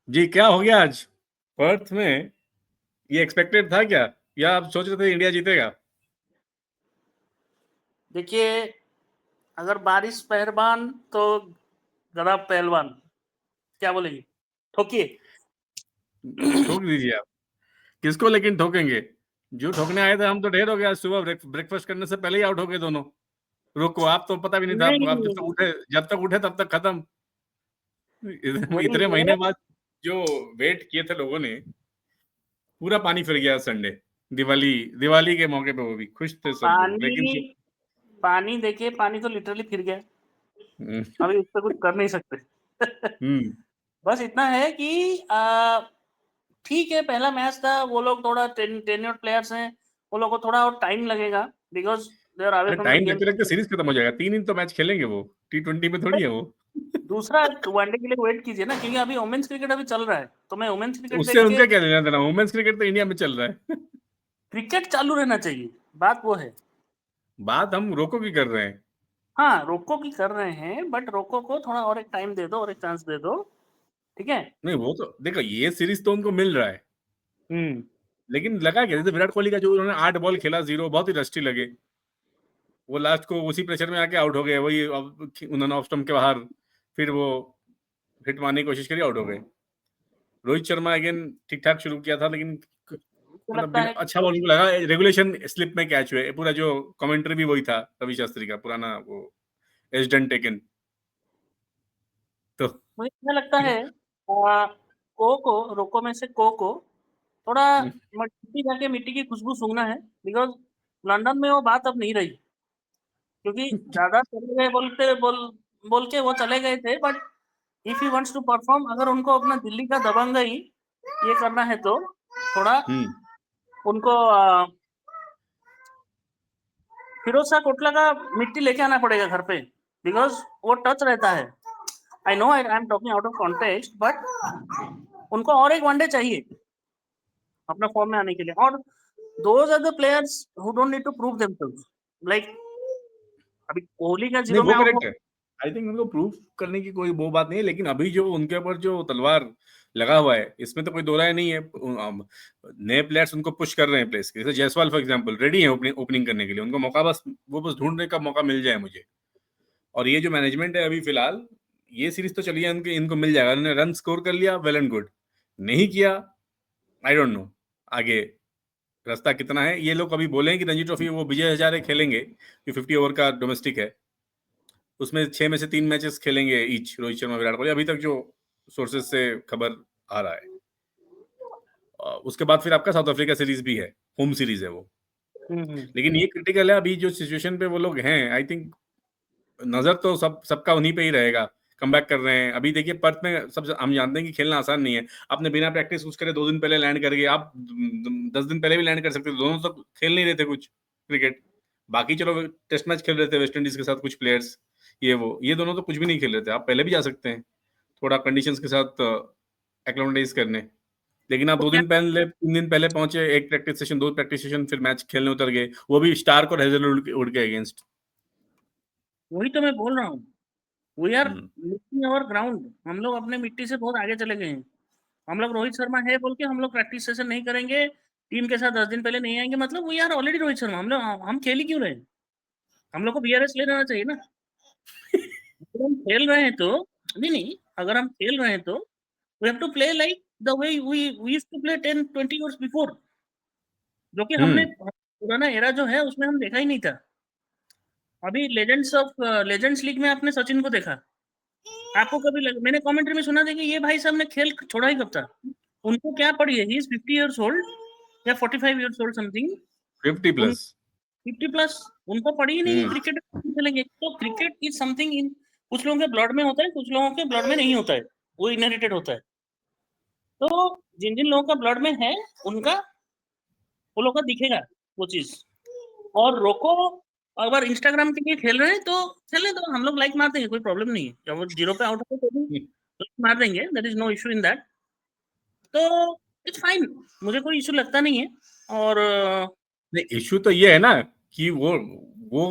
जी, क्या हो गया आज पर्थ में? ये एक्सपेक्टेड था क्या, या आप सोच रहे थे इंडिया जीतेगा? देखिए, अगर बारिश मेहरबान तो गधा पहलवान। क्या बोलेंगे? ठोकिए। ठोक दीजिए आप। किसको लेकिन ठोकेंगे? जो ठोकने आए थे हम तो ढेर हो गया। सुबह ब्रेकफास्ट करने से पहले ही आउट हो गए दोनों। रुको, आप तो पता भी नहीं था आपको। आप नहीं, जब तक उठे तब तक खत्म। वही इतने है। महीने बाद जो वेट किए थे लोगों ने, पूरा पानी फिर गया संडे। दिवाली दिवाली के मौके पे वो भी खुश थे सब लोग, लेकिन पानी पानी देखिए, पानी तो लिटरली फिर गया। हम्म। अभी उस पे कुछ कर नहीं सकते। हम्म। बस इतना है कि ठीक है, पहला मैच था, वो लोग थोड़ा टेन्योर्ड प्लेयर्स हैं, वो लोग को थोड़ा और टाइम लगेगा बिकॉज़ दे आर अवे अरे फ्रॉम द टाइम गेम। लगते लगते सीरीज खत्म हो जाएगा। 3 दिन तो मैच खेलेंगे वो। T20 में थोड़ी है वो। दूसरा वनडे के लिए वेट कीजिए ना, क्योंकि अभी वुमेन्स क्रिकेट अभी चल रहा है, तो मैं वुमेन्स क्रिकेट उससे देख के। उनका क्या लेना देना? वुमेन्स क्रिकेट तो इंडिया में चल रहा है। क्रिकेट चालू रहना चाहिए, बात वो है। बात हम रोको की कर रहे हैं। हाँ, रोको की कर रहे हैं, बट रोको को थोड़ा और एक टाइम दे दो और एक चांस दे दो, ठीक है? नहीं, वो तो देखो, ये सीरीज तो उनको मिल रहा है। हम्म। लेकिन लगा क्या, जैसे विराट कोहली का जो उन्होंने 8 बॉल खेला 0, बहुत ही रस्टी लगे। वो लास्ट को उसी प्रेशर में आके आउट हो गए। वही उन्होंने ऑफ स्टंप के बाहर फिर वो हिट मारने की कोशिश करी, आउट हो गए। रोहित शर्मा अगेन ठीक ठाक शुरू किया था, लेकिन मुझे मतलब लगता बिना है अच्छा बॉल को लगा। रेगुलेशन स्लिप में कैच हुए। पूरा जो कमेंट्री भी वही था, रवि शास्त्री का पुराना वो, एज डन टेकन। तो मुझे क्या लगता है, रोको में से को थोड़ा मिट्टी जाके मिट्टी की खुशबू सूंघना है, बिकॉज लंदन में वो बात अब नहीं रही, क्योंकि ज्यादा चले गए बोल के वो चले गए थे, but if he wants to perform, अगर उनको अपना दिल्ली का दबंगई ये करना है तो थोड़ा हम्म। उनको फिरोज शाह कोटला का मिट्टी लेके आना पड़ेगा घर पे, बिकॉज वो टच रहता है। I know I am talking out of context, but उनको और एक वनडे चाहिए अपना फॉर्म में आने के लिए, और those are the players who don't need to prove themselves. Like अभी कोहली का नहीं, जीरो वो में आउट हो। करेक्ट है। आई थिंक उनको प्रूव करने की कोई वो बात नहीं है, लेकिन अभी जो उनके ऊपर जो तलवार लगा हुआ है, इसमें तो कोई दो राय नहीं है। नए प्लेयर्स उनको पुश कर रहे हैं प्लेस के, जैसे जायसवाल फॉर एग्जांपल रेडी है ओपनिंग करने के लिए। उनको मौका बस, वो बस ढूंढने का मौका मिल जाए मुझे। और ये जो मैनेजमेंट है अभी फिलहाल, ये सीरीज तो चलिए, इनको मिल जाएगा। उन्होंने रन स्कोर कर लिया, वेल एंड गुड। नहीं किया, आई डोंट नो आगे रास्ता कितना है। ये लोग अभी बोले हैं कि रणजी ट्रॉफी वो विजय हजारे खेलेंगे, कि 50 ओवर का डोमेस्टिक है। उसमें 6 में से 3 मैचेस खेलेंगे ईच, रोहित शर्मा विराट कोहली, अभी तक जो सोर्सेज से खबर आ रहा है। उसके बाद फिर आपका साउथ अफ्रीका सीरीज भी है, होम सीरीज है वो। हम्म। लेकिन ये क्रिटिकल है अभी जो सिचुएशन पे वो लोग हैं। आई थिंक नजर तो सबका उन्हीं पे ही रहेगा। कम बैक कर रहे हैं अभी। देखिए पर्थ में सब हम जानते हैं कि खेलना आसान नहीं है। आपने बिना प्रैक्टिस कुछ करे 2 दिन पहले लैंड करके, आप 10 दिन पहले भी लैंड कर सकते थे। दोनों तो खेल नहीं रहे थे कुछ क्रिकेट। बाकी चलो टेस्ट मैच खेल रहे थे वेस्ट इंडीज के साथ कुछ प्लेयर्स, ये दोनों तो कुछ भी नहीं खेल रहे थे। आप पहले भी जा सकते हैं थोड़ा कंडीशंस के साथ एक्लोमटाइज करने। लेकिन आप तो दो क्या, दिन पहले 3 दिन पहले पहुंचे, एक प्रैक्टिस सेशन, 2 प्रैक्टिस सेशन, फिर मैच खेलने उतर गए, वो भी स्टार्क और हेजल उड़ के अगेंस्ट। वही तो मैं बोल रहा हूँ। We are missing our ground, हम लोग अपने मिट्टी से बहुत आगे चले गए हैं। हम लोग रोहित शर्मा है बोल के हम लोग प्रैक्टिस सेशन नहीं करेंगे, टीम के साथ 10 दिन पहले नहीं आएंगे, मतलब we are already Rohit Sharma. हम खेल ही क्यों रहे हैं? हम लोग को बीआरएस ले लेना चाहिए ना। अगर हम खेल रहे हैं तो, नहीं, अगर हम खेल रहे हैं तो we have to play like the way we used to play 10-20 years before, जो कि हमने हम्म। पुराना एरा जो है उसमें हम देखा ही नहीं था। अभी लेजेंड्स लीग में आपने सचिन को देखा, आपको कभी मैंने कमेंट्री में सुना था कि ये भाई साहब ने खेल छोड़ा ही कब था। उनको क्या पड़ी है, ही इज 50 इयर्स ओल्ड या 45 इयर्स ओल्ड समथिंग। 50+। 50 प्लस उनको पड़ी ही नहीं है, हम्म। क्रिकेट खेलेंगे तो। क्रिकेट इज समथिंग इन कुछ लोगों के ब्लड में होता है, कुछ लोगों के ब्लड में नहीं होता है, वो इनहेरिटेड होता है। तो जिन जिन लोगों का ब्लड में है उनका, वो लोग का दिखेगा वो चीज। और रोको, अगर इंस्टाग्राम के लिए खेल रहे हैं तो खेलने दो, हम लोग लाइक मार देंगे, कोई प्रॉब्लम नहीं है। जब वो जीरो पे आउट होते तो भी like मार देंगे, there is no issue in that. तो इट्स फाइन, मुझे कोई इशू लगता नहीं है। और नहीं, इश्यू तो ये है ना कि वो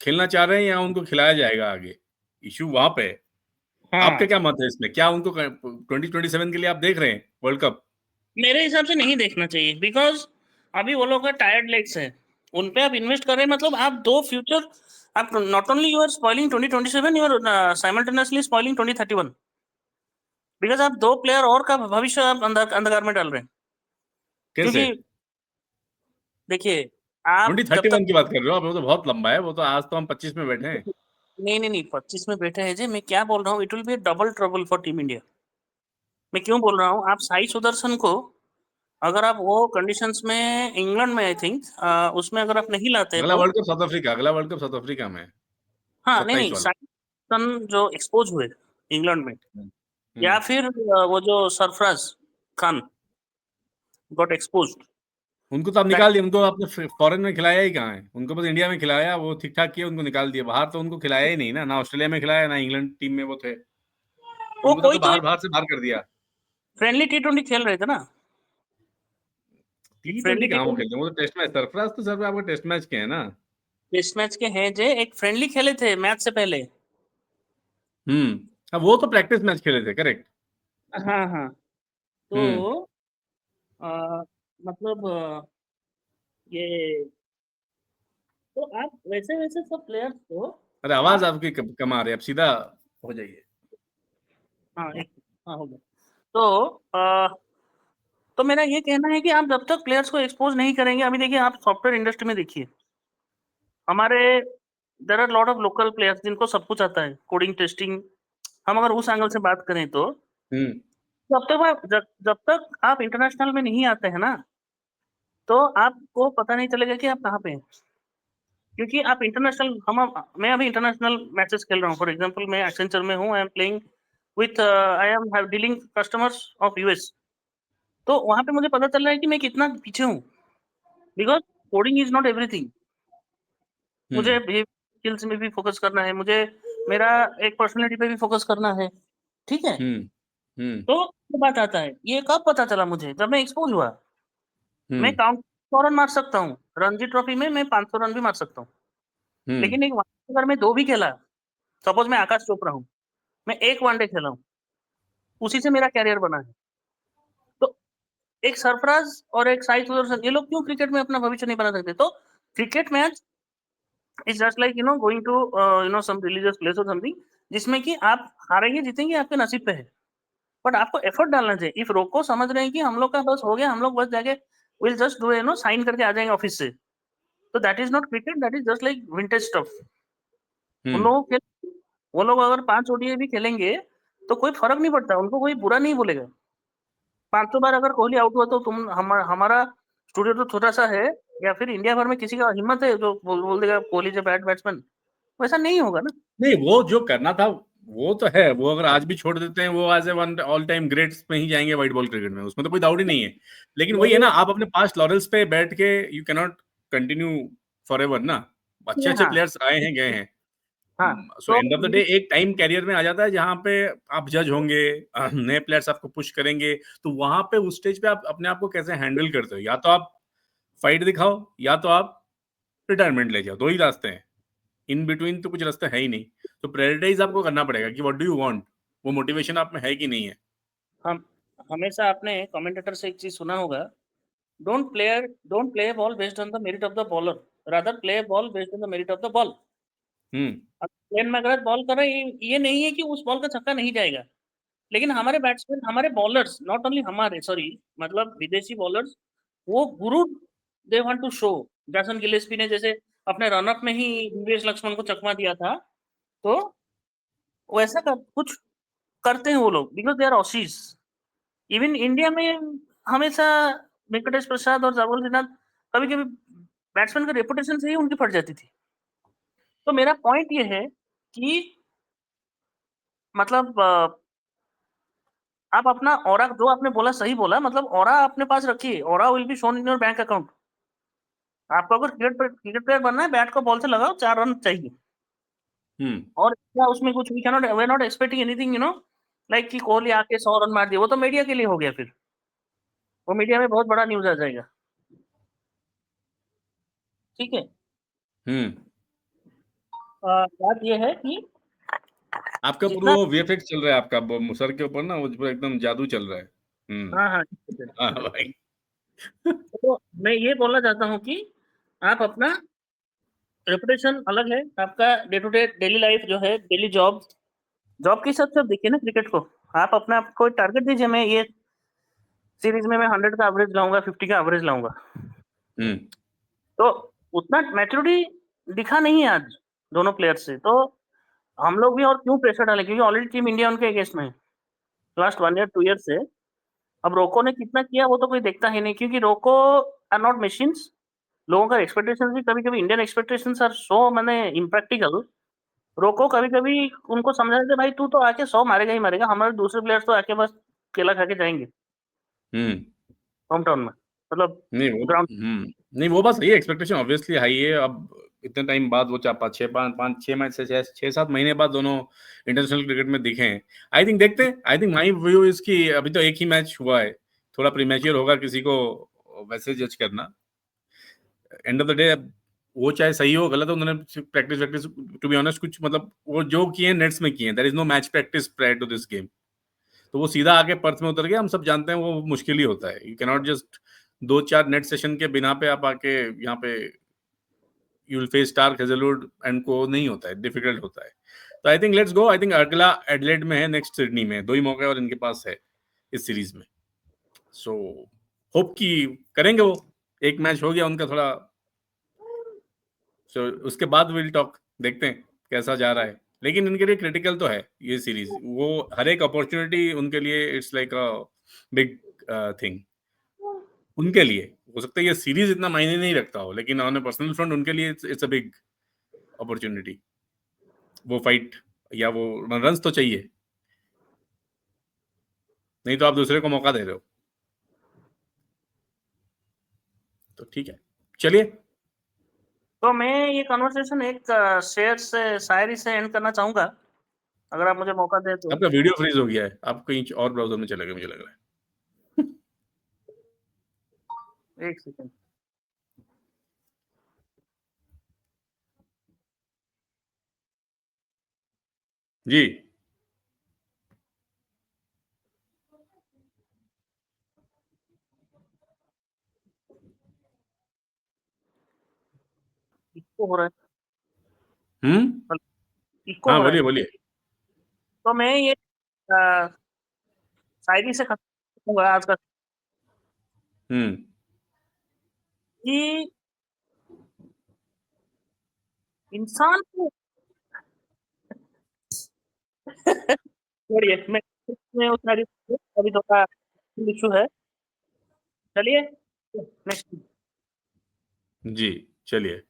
खेलना चाह रहे हैं या उनको खिलाया जाएगा आगे। इश्यू वहां पे है। आपका हाँ, क्या मत है इसमें? क्या उनको 2027 के लिए आप देख रहे हैं वर्ल्ड कप? मेरे हिसाब से नहीं देखना चाहिए, बिकॉज़ अभी वो लोग का टायर्ड लेग्स है। उन पे आप इन्वेस्ट कर रहे हैं, मतलब आप 2 फ्यूचर, आप not only you are spoiling 2027, you are simultaneously spoiling 2031, because आप 2 प्लेयर और का भविष्य आप अंधकार में डाल रहे हैं। कैसे? क्योंकि देखिए, आप जब तक 2031 की बात कर रहे हो आप? वो तो बहुत लंबा है, वो तो आज तो हम 25 में बैठे हैं। नहीं, 25 में बैठे हैं जी, मैं क्या बोल रहा हूँ, it will be double trouble for team India. मैं क्यों बोल रहा हूँ, आप साई सुदर्शन को अगर आप वो कंडीशंस में इंग्लैंड में आई थिंक उसमें अगर आप नहीं लाते अगला तो वर्ल्ड कप साउथ अफ्रीका, अगला वर्ल्ड कप साउथ अफ्रीका में है, हाँ, 27 नहीं, वाला। साई सुदर्शन जो एक्सपोज़ हुए इंग्लैंड में, हम्म। या हम्म। फिर वो जो सरफराज खान गॉट एक्सपोज्ड। उनको तो आप निकाल दिए, उनको आपने फॉरेन में खिलाया ही कहाँ है? उनको बस इंडिया में खिलाया, वो ठीक ठाक किए, उनको निकाल दिया। बाहर तो उनको खिलाया ही नहीं ना, ना ऑस्ट्रेलिया में खिलाया, ना इंग्लैंड टीम में वो थे। वो उनको कोई तो तो बाहर बाहर से बाहर कर दिया। फ्रेंडली टी20 खेल रहे थे ना, T20 फ्रेंडली कहाँ वो टी20 खेलते हैं? वो तो टेस्ट मैच, सरफराज तो सर आपको टेस्ट मैच के है ना। टेस्ट मैच के हैं जे, एक फ्रेंडली खेले थे मैच से पहले। अब वो तो प्रैक्टिस मैच खेले थे, करेक्ट। हाँ, हाँ। हम्म। तो मतलब ये तो आप वैसे-वैसे सब प्लेयर्स को अरे आवाज आप आपकी कम आ रही है, आप सीधा हो जाइए। हाँ, हाँ, हो गया। तो तो मेरा ये कहना है कि आप जब तक प्लेयर्स को एक्सपोज़ नहीं करेंगे, अभी देखिए आप सॉफ्टवेयर इंडस्ट्री में देखिए, हमारे there are lot of local players जिनको सब कुछ आता है, कोडिंग, टेस्टिंग, हम अगर उस एंगल से बात करें तो, हम्म। जब तक आप इंटरनेशनल में नहीं आते हैं ना, तो आपको पता नहीं चलेगा कि आप कहाँ पे हैं। क्योंकि आप इंटरनेशनल मैं अभी इंटरनेशनल मैचेस खेल रहा हूँ। फॉर एग्ज़ाम्पल मैं एक्सेंचर में हूँ, I am playing with I am have dealing customers of US. तो वहाँ पे मुझे पता चल रहा है कि मैं कितना पीछे हूँ, because coding is not everything. मुझे हम्म। बिहेवियर स्किल्स में भी फ़ोकस करना है, मुझे मेरा एक पर्सनैलिटी पे भी फ़ोकस करना है, ठीक है? हम्म। हम्म। तो ये बात आता है, ये कब पता चला मुझे? जब मैं एक्सपोज़ हुआ। मैं हम्म। काउंट 100 रन मार सकता हूँ, रणजी ट्रॉफी में मैं 500 रन भी मार सकता हूँ। हम्म। लेकिन एक वनडे अगर मैं 2 भी खेला, सपोज़ मैं आकाश चोपड़ा हूँ, मैं 1 वनडे खेला हूँ, उसी से मेरा करियर बना है। तो एक सरफराज और एक साई सुदर्शन, ये लोग क्यों क्रिकेट में अपना भविष्य नहीं बना सकते? तो cricket match is just like going to some religious place और समथिंग, जिसमें कि आप हारेंगे, जीतेंगे, आपके नसीब पे है। बट आपको एफर्ट डालना चाहिए। इफ रोको समझ रहे हैं कि हम लोग का बस हो गया, हम लोग बस जाके विल जस्ट डू साइन करके आ जाएँगे ऑफिस से। तो that is not cricket, that is just like vintage stuff. उन हम्म। लोगों के वो लोग अगर 5 ओडीआई भी खेलेंगे, तो कोई फ़र्क नहीं पड़ता, उनको कोई बुरा नहीं बोलेगा। 500 बार अगर कोहली आउट हुआ तो हमारा स्टूडियो तो छोटा-सा है, या फिर इंडिया भर में किसी का हिम्मत है जो बोल देगा Kohli is a bad batsman? वैसा नहीं होगा ना। नहीं, वो जो करना था वो तो है। वो अगर आज भी छोड़ देते हैं, वो as a one all time greats में ही जाएंगे व्हाइट बॉल क्रिकेट में, उसमें तो कोई डाउट ही नहीं है। लेकिन वही है मेरे ना, आप अपने पास्ट लॉरेल्स पे बैठ के you can not continue for ever ना। अच्छे अच्छे हाँ, प्लेयर्स आए हैं, गए हैं। हाँ, सो तो एंड ऑफ द डे एक टाइम कैरियर में आ जाता है जहां पे आप जज होंगे, नए प्लेयर्स आपको पुश करेंगे। तो वहां पे उस स्टेज पे आप अपने आप को कैसे हैंडल करते हो? या तो आप फाइट दिखाओ, या तो आप रिटायरमेंट ले जाओ, दो ही रास्ते हैं। इन बिटवीन तो कुछ रास्ता है ही नहीं। तो प्रायोरिटाइज आपको करना पड़ेगा कि व्हाट डू यू वांट। वो मोटिवेशन आप में है कि नहीं है। हम हमेशा आपने कमेंटेटर से एक चीज़ सुना होगा, don't play a ball based on the merit of the bowler, rather play a ball based on the merit of the ball। हम्म। अब ग्लेन मैकग्रा बॉल कर रहे हैं, ये नहीं है कि उस बॉल का छक्का नहीं जाएगा। लेकिन हमारे बैट्समैन, हमारे बॉलर्स, नॉट ओनली हमारे, सॉरी, मतलब विदेशी बॉलर्स, वो गुरूर दे वांट टू शो। जैसन गिलेस्पी ने जैसे अपने रन अप में ही दिवेश लक्ष्मण को चकमा दिया था, तो वैसा कुछ करते हैं वो लोग, because they are Aussies. Even India में हमेशा वेंकटेश प्रसाद और जावेद अख्तर कभी-कभी बैट्समैन का रेपुटेशन से ही उनकी फट जाती थी। तो मेरा पॉइंट ये है कि मतलब आप अपना ऑरा, जो आपने बोला सही बोला, मतलब ऑरा अपने पास रखिए, aura will be shown in your bank account. आपको अगर क्रिकेट प्लेयर बनना है, बैट को बॉल से लगाओ, 4 रन चाहिए। हम्म। और क्या उसमें कुछ we are not expecting anything, like कि कोहली आके 100 रन मार दिए, वो तो मीडिया के लिए हो गया फिर। वो मीडिया में बहुत बड़ा न्यूज़ आ जाएगा। ठीक है? हम्म। बात ये है कि आपका पूरा जितना वो वीएफएक्स चल रहा है आपका सर के ऊपर ना, वो पूरा एकदम जादू चल रहा है। हाँ हाँ हाँ भाई। तो मैं ये बोलना चाहता हूँ कि आप अपना रेपुटेशन अलग है, आपका day to day daily life जो है, डेली जॉब जॉब के हिसाब से आप देखिए ना क्रिकेट को। आप अपना कोई टारगेट दीजिए, मैं ये सीरीज में मैं 100 का एवरेज लाऊंगा, 50 का एवरेज लाऊंगा। हम्म तो उतना मैच्योरिटी दिखा नहीं है आज दोनों प्लेयर से। तो हम लोग भी और क्यों प्रेशर डालें, क्योंकि ऑलरेडी टीम इंडिया उनके अगेंस्ट में है लास्ट 1 ईयर 2 ईयर से। अब रोको ने कितना किया वो तो कोई देखता ही नहीं, क्योंकि रोको आर नॉट मशीन्स। लोगों का एक्सपेक्टेशन भी कभी कभी इंडियन एक्सपेक्टेशंस आर सो मैंने इम्प्रैक्टिकल। रोको कभी कभी उनको समझा देते, भाई तू तो आके 100 मारेगा ही मारेगा, हमारे दूसरे प्लेयर्स तो आके बस केला खा के जाएंगे हम्म होम टाउन में, मतलब नहीं वो ग्राउंड। नहीं वो बात सही है, एक्सपेक्टेशन ऑब्वियसली हाई है। अब इतने टाइम बाद वो 4 5 6 5 5 6 मैच से 6 7 महीने बाद दोनों इंटरनेशनल क्रिकेट में दिखे हैं। आई थिंक देखते हैं, I think my view is कि अभी तो एक ही मैच हुआ है, थोड़ा प्रीमैच्योर होगा किसी को वैसे जज करना। एंड ऑफ द डे वो चाहे सही हो गलत हो, उन्होंने प्रैक्टिस वैक्टिस टू बी ऑनेस्ट कुछ मतलब वो जो किए नेट्स में किए, there is no match practice prior to this game. तो वो सीधा आके पर्थ में उतर गया, हम सब जानते हैं वो मुश्किल ही होता है। You can not just 2 4 net session के बिना पे आप आके यहाँ पे you will face Stark Hazlewood and को, नहीं होता है, डिफिकल्ट होता है। तो I think let's go. I think अगला एडलेड में है, नेक्स्ट सिडनी में, 2 ही मौके और इनके पास है इस सीरीज में। सो होप कि करेंगे वो। एक मैच हो गया उनका थोड़ा, सो उसके बाद विल टॉक, देखते हैं कैसा जा रहा है। लेकिन इनके लिए क्रिटिकल तो है ये सीरीज, वो हर एक अपॉर्चुनिटी उनके लिए it's like a big thing उनके लिए। हो सकता है ये सीरीज इतना मायने नहीं रखता हो, लेकिन ऑन अ पर्सनल फ्रंट उनके लिए इट्स अ बिग अपॉर्चुनिटी, वो फाइट या वो रन्स तो चाहिए, नहीं तो आप दूसरे को मौका दे रहे हो। तो ठीक है, चलिए। तो मैं ये कन्वर्सेशन एक शेर से शायरी से एंड करना चाहूंगा, अगर आप मुझे मौका दें तो। आपका वीडियो फ्रीज हो गया है, आप कहीं और ब्राउजर में चले गए मुझे लग रहा है। एक सेकंड। जी। इको हो रहा हम्म। है, इको हाँ हो रहा बोलिए है। बोलिए। तो मैं ये शायरी से खत्म करूंगा आज का हम्म। कि इंसान को छोड़िए, मैं उस शायरी अभी थोड़ा इशू है। चलिए नेक्स्ट। जी चलिए।